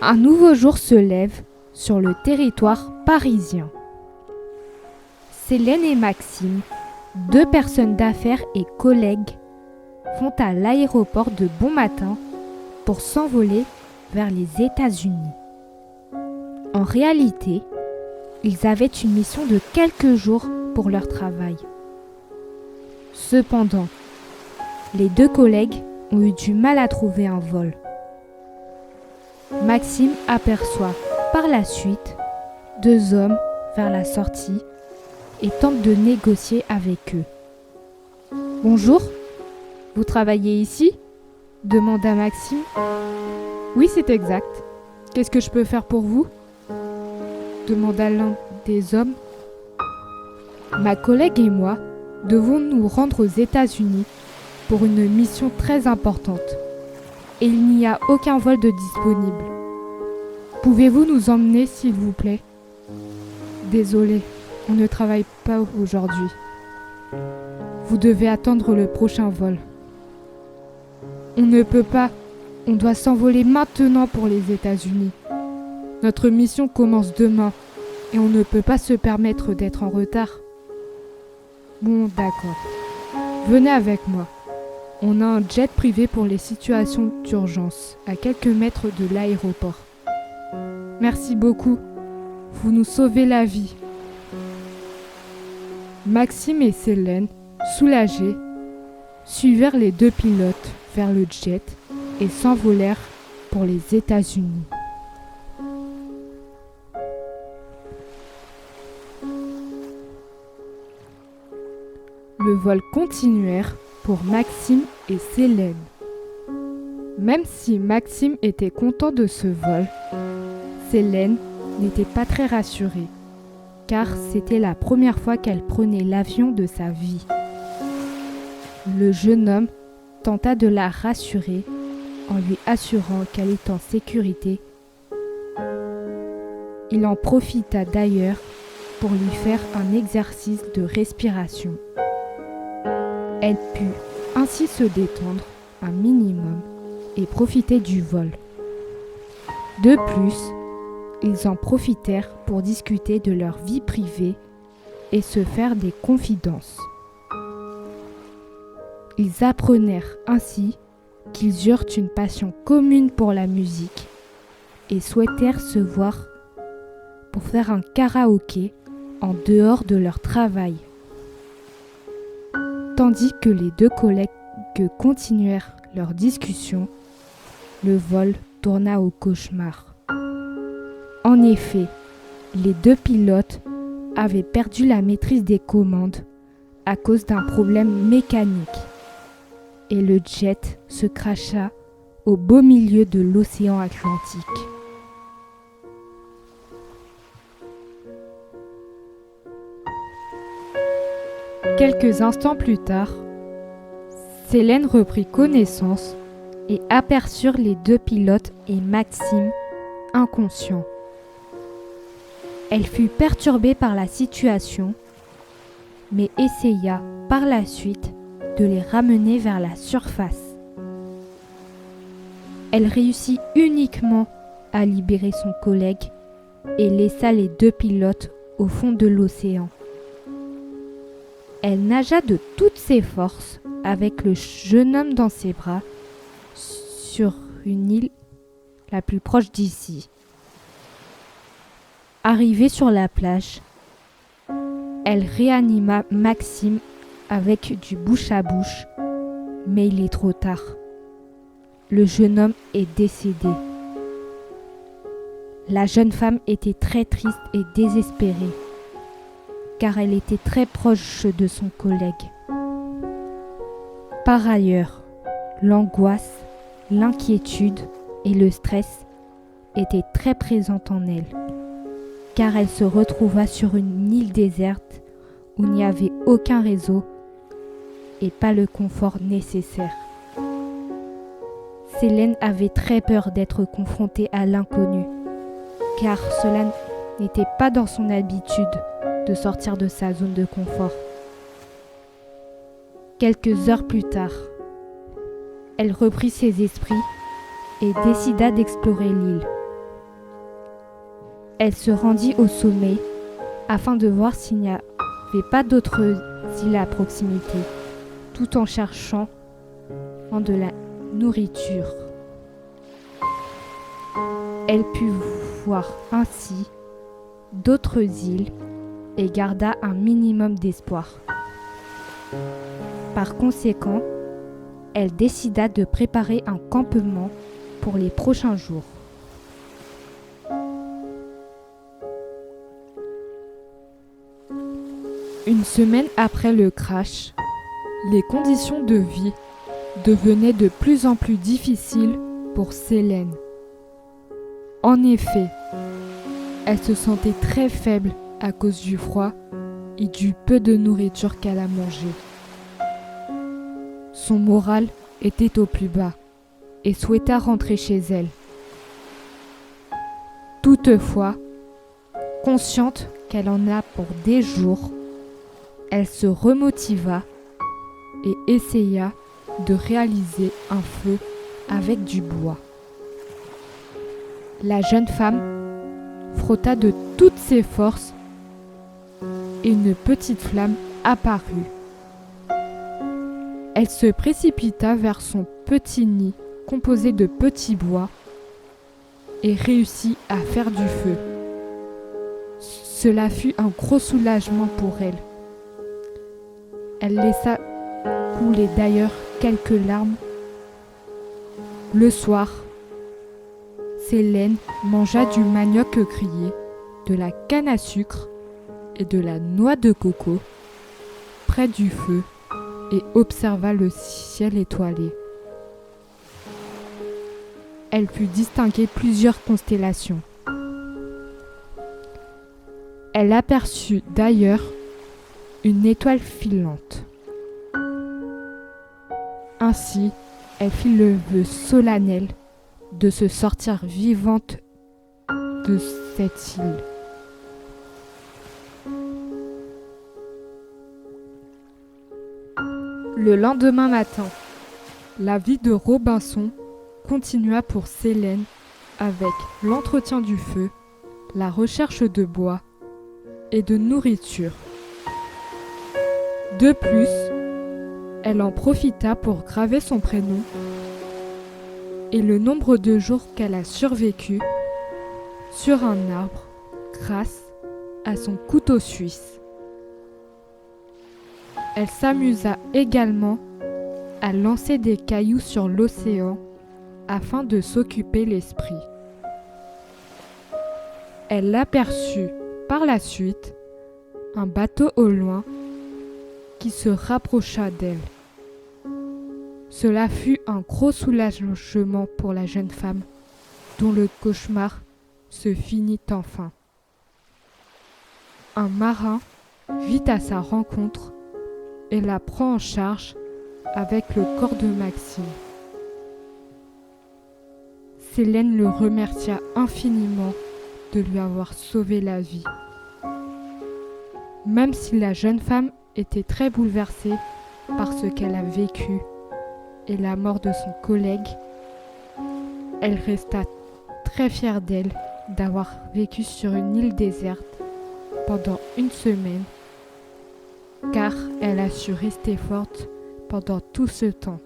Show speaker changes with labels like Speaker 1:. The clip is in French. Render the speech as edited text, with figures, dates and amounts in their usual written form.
Speaker 1: Un nouveau jour se lève sur le territoire parisien. Célène et Maxime, deux personnes d'affaires et collègues, vont à l'aéroport de bon matin pour s'envoler vers les États-Unis. En réalité, ils avaient une mission de quelques jours pour leur travail. Cependant, les deux collègues ont eu du mal à trouver un vol. Maxime aperçoit par la suite deux hommes vers la sortie et tente de négocier avec eux. « Bonjour, vous travaillez ici ?» demanda Maxime. « Oui, c'est exact. Qu'est-ce que je peux faire pour vous ?» demanda l'un des hommes. « Ma collègue et moi devons nous rendre aux États-Unis pour une mission très importante et il n'y a aucun vol de disponible. Pouvez-vous nous emmener s'il vous plaît ? Désolé, on ne travaille pas aujourd'hui. Vous devez attendre le prochain vol. On ne peut pas, on doit s'envoler maintenant pour les États-Unis. Notre mission commence demain et on ne peut pas se permettre d'être en retard. Bon, d'accord. Venez avec moi. On a un jet privé pour les situations d'urgence, à quelques mètres de l'aéroport. Merci beaucoup. Vous nous sauvez la vie. » Maxime et Célène, soulagés, suivirent les deux pilotes vers le jet et s'envolèrent pour les États-Unis. Le vol continuèrent pour Maxime et Célène. Même si Maxime était content de ce vol, Célène n'était pas très rassurée, car c'était la première fois qu'elle prenait l'avion de sa vie. Le jeune homme tenta de la rassurer en lui assurant qu'elle est en sécurité. Il en profita d'ailleurs pour lui faire un exercice de respiration. Elle put ainsi se détendre un minimum et profiter du vol. De plus, ils en profitèrent pour discuter de leur vie privée et se faire des confidences. Ils apprenèrent ainsi qu'ils eurent une passion commune pour la musique et souhaitèrent se voir pour faire un karaoké en dehors de leur travail. Tandis que les deux collègues continuèrent leur discussion, le vol tourna au cauchemar. En effet, les deux pilotes avaient perdu la maîtrise des commandes à cause d'un problème mécanique et le jet se crasha au beau milieu de l'océan Atlantique. Quelques instants plus tard, Célène reprit connaissance et aperçurent les deux pilotes et Maxime inconscients. Elle fut perturbée par la situation, mais essaya par la suite de les ramener vers la surface. Elle réussit uniquement à libérer son collègue et laissa les deux pilotes au fond de l'océan. Elle nagea de toutes ses forces avec le jeune homme dans ses bras sur une île la plus proche d'ici. Arrivée sur la plage, elle réanima Maxime avec du bouche à bouche, mais il est trop tard. Le jeune homme est décédé. La jeune femme était très triste et désespérée, car elle était très proche de son collègue. Par ailleurs, l'angoisse, l'inquiétude et le stress étaient très présents en elle, car elle se retrouva sur une île déserte où il n'y avait aucun réseau et pas le confort nécessaire. Célène avait très peur d'être confrontée à l'inconnu, car cela n'était pas dans son habitude de sortir de sa zone de confort. Quelques heures plus tard, elle reprit ses esprits et décida d'explorer l'île. Elle se rendit au sommet afin de voir s'il n'y avait pas d'autres îles à proximité, tout en cherchant de la nourriture. Elle put voir ainsi d'autres îles et garda un minimum d'espoir. Par conséquent, elle décida de préparer un campement pour les prochains jours. Une semaine après le crash, les conditions de vie devenaient de plus en plus difficiles pour Selene. En effet, elle se sentait très faible à cause du froid et du peu de nourriture qu'elle a mangé. Son moral était au plus bas et souhaita rentrer chez elle. Toutefois, consciente qu'elle en a pour des jours, elle se remotiva et essaya de réaliser un feu avec du bois. La jeune femme frotta de toutes ses forces et une petite flamme apparut. Elle se précipita vers son petit nid composé de petits bois et réussit à faire du feu. Cela fut un gros soulagement pour elle. Elle laissa couler d'ailleurs quelques larmes. Le soir, Selene mangea du manioc grillé, de la canne à sucre et de la noix de coco près du feu et observa le ciel étoilé. Elle put distinguer plusieurs constellations. Elle aperçut d'ailleurs une étoile filante. Ainsi, elle fit le vœu solennel de se sortir vivante de cette île. Le lendemain matin, la vie de Robinson continua pour Selene avec l'entretien du feu, la recherche de bois et de nourriture. De plus, elle en profita pour graver son prénom et le nombre de jours qu'elle a survécu sur un arbre grâce à son couteau suisse. Elle s'amusa également à lancer des cailloux sur l'océan afin de s'occuper l'esprit. Elle aperçut par la suite un bateau au loin qui se rapprocha d'elle. Cela fut un gros soulagement pour la jeune femme, dont le cauchemar se finit enfin. Un marin vit à sa rencontre et la prend en charge avec le corps de Maxime. Selene le remercia infiniment de lui avoir sauvé la vie. Même si la jeune femme était très bouleversée par ce qu'elle a vécu et la mort de son collègue, elle resta très fière d'elle d'avoir vécu sur une île déserte pendant une semaine, car elle a su rester forte pendant tout ce temps.